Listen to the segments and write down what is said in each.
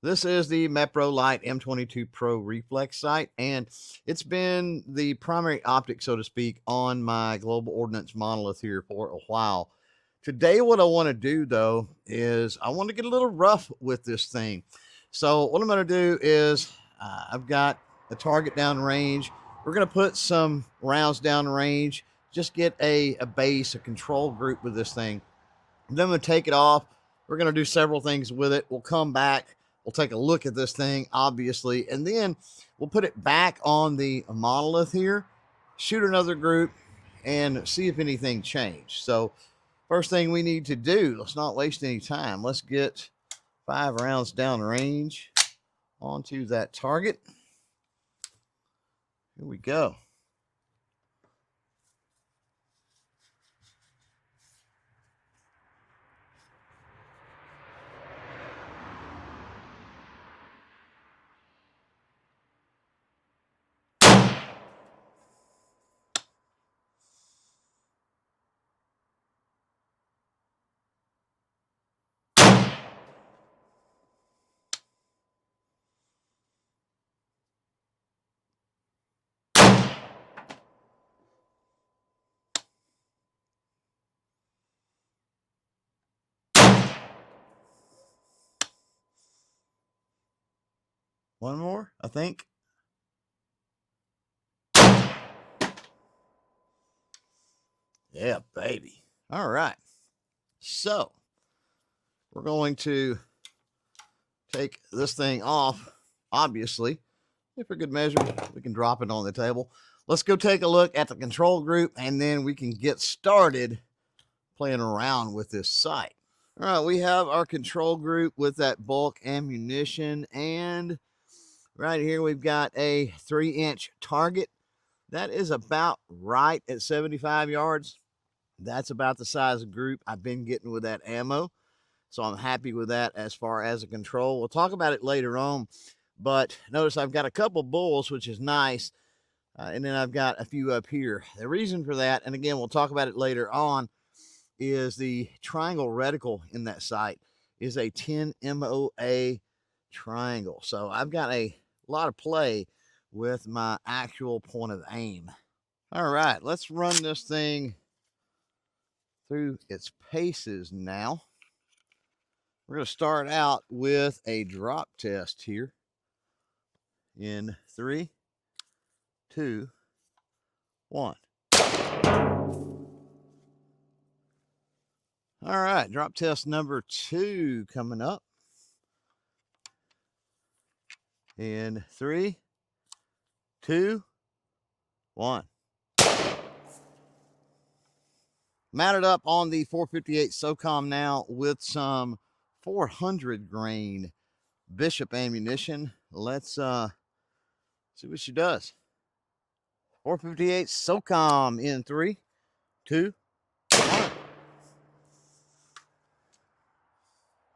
This is the Meprolight M22 Pro Reflex sight, and it's been the primary optic, so to speak, on my Global Ordnance Monolith here for a while. Today, what I want to do, though, is I want to get a little rough with this thing. So what I'm going to do is I've got a target down range. We're going to put some rounds down range, just get a base, a control group with this thing. And then we'll take it off. We're going to do several things with it. We'll come back. We'll take a look at this thing, obviously, and then we'll put it back on the monolith here, shoot another group, and see if anything changed. So first thing we need to do, let's not waste any time. Let's get 5 rounds down range onto that target. Here we go. One more, I think. Yeah, baby. All right. So we're going to take this thing off. Obviously, if for good measure, we can drop it on the table. Let's go take a look at the control group, and then we can get started playing around with this sight. All right, we have our control group with that bulk ammunition, and right here we've got a 3-inch target. That is about right at 75 yards. That's about the size of group I've been getting with that ammo. So I'm happy with that as far as a control. We'll talk about it later on, but notice I've got a couple bulls, which is nice. And then I've got a few up here. The reason for that, and again, we'll talk about it later on, is the triangle reticle in that sight is a 10 MOA triangle. So I've got a lot of play with my actual point of aim. All right, let's run this thing through its paces now. We're going to start out with a drop test here in 3, 2, 1. All right, drop test number 2 coming up in 3, 2, 1. Mounted up on the 458 SOCOM now with some 400 grain Bishop ammunition. Let's see what she does. 458 SOCOM in 3, 2, 1.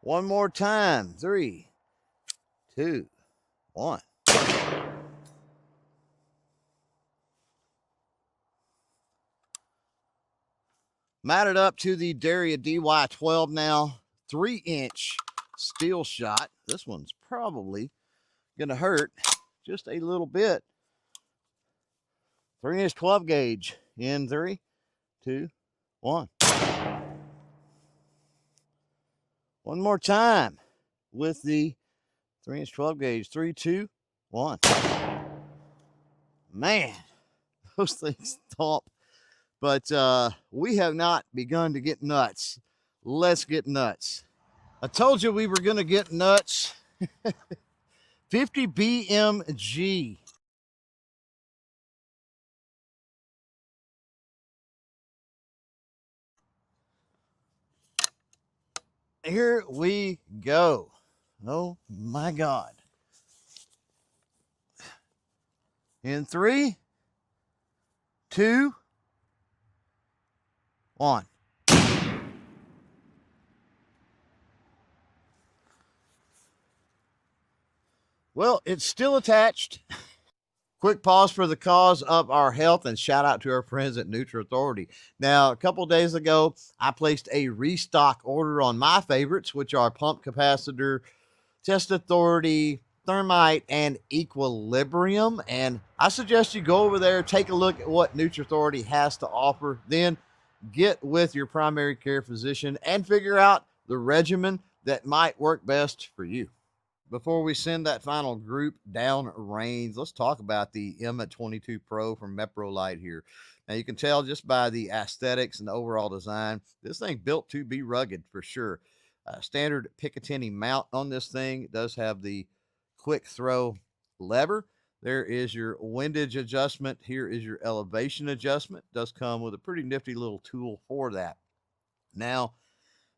One more time. 3, 2, 1. Mounted up to the Derya DY12 now. 3-inch steel shot. This one's probably going to hurt just a little bit. 3-inch 12 gauge in 3, 2, 1. One more time with the 3-inch 12 gauge. 3, 2, 1. Man, those things thump. But we have not begun to get nuts. Let's get nuts. I told you we were going to get nuts. 50 BMG. Here we go. Oh my God. In 3, 2, 1. Well, it's still attached. Quick pause for the cause of our health and shout out to our friends at Neutral Authority. Now, a couple days ago, I placed a restock order on my favorites, which are pump capacitor test authority, thermite, and equilibrium. And I suggest you go over there, take a look at what Neutral Authority has to offer, then get with your primary care physician and figure out the regimen that might work best for you. Before we send that final group down range, let's talk about the M22 Pro from Meprolight here. Now, you can tell just by the aesthetics and the overall design, this thing built to be rugged for sure. Standard Picatinny mount on this thing. It does have the quick throw lever. There is your windage adjustment. Here is your elevation adjustment. It does come with a pretty nifty little tool for that. Now,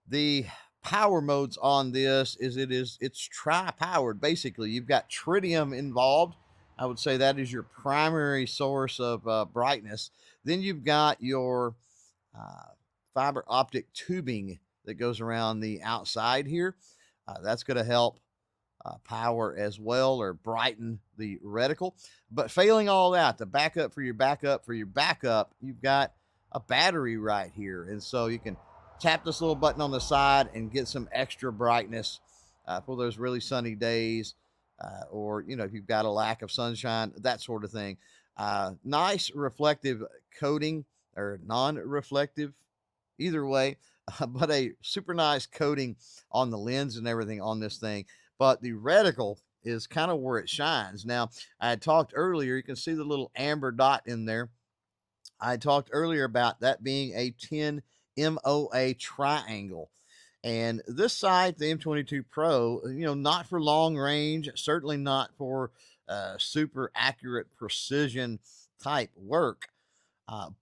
the power modes on this it's tri-powered. Basically, you've got tritium involved. I would say that is your primary source of brightness. Then you've got your fiber optic tubing that goes around the outside here. That's going to help power as well, or brighten the reticle. But failing all that, the backup for your backup, you've got a battery right here. And so you can tap this little button on the side and get some extra brightness for those really sunny days, or, you know, if you've got a lack of sunshine, that sort of thing. Nice reflective coating, or non-reflective, either way, but a super nice coating on the lens and everything on this thing. But the reticle is kind of where it shines. Now, I had talked earlier, you can see the little amber dot in there. I talked earlier about that being a 10 MOA triangle. And this sight, the M22 Pro, you know, not for long range, certainly not for super accurate precision type work.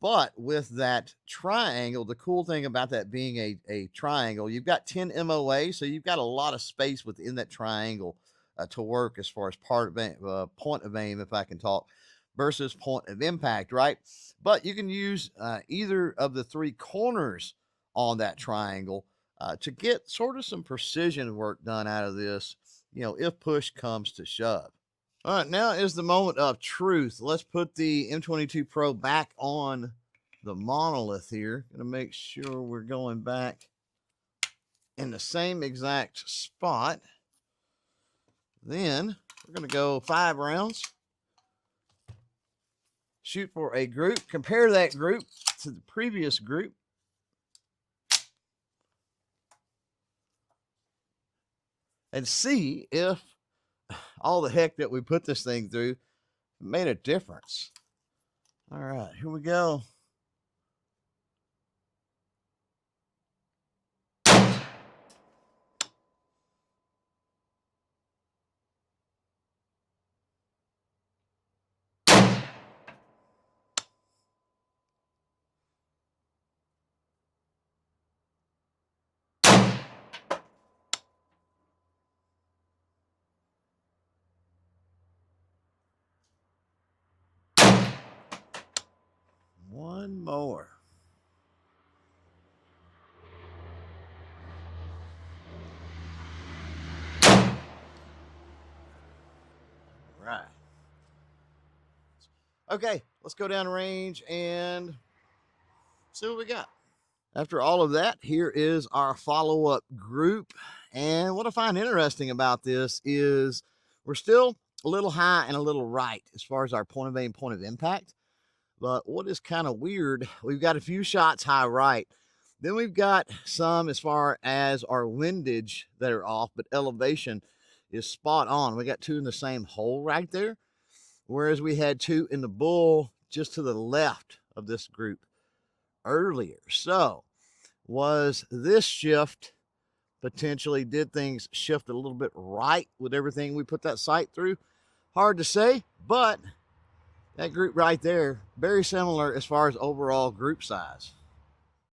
But with that triangle, the cool thing about that being a triangle, you've got 10 MOA, so you've got a lot of space within that triangle to work as far as point of aim, if I can talk, versus point of impact, right? But you can use either of the three corners on that triangle to get sort of some precision work done out of this, you know, if push comes to shove. All right, now is the moment of truth. Let's put the M22 Pro back on the monolith here. Gonna make sure we're going back in the same exact spot. Then we're gonna go 5 rounds. Shoot for a group. Compare that group to the previous group. And see if all the heck that we put this thing through made a difference. All right, here we go. One more. Right. Okay, let's go down range and see what we got. After all of that, here is our follow-up group. And what I find interesting about this is we're still a little high and a little right as far as our point of aim, point of impact. But what is kind of weird, we've got a few shots high right. Then we've got some as far as our windage that are off, but elevation is spot on. We got 2 in the same hole right there, whereas we had 2 in the bull just to the left of this group earlier. So was this shift potentially, did things shift a little bit right with everything we put that sight through? Hard to say, but that group right there, very similar as far as overall group size.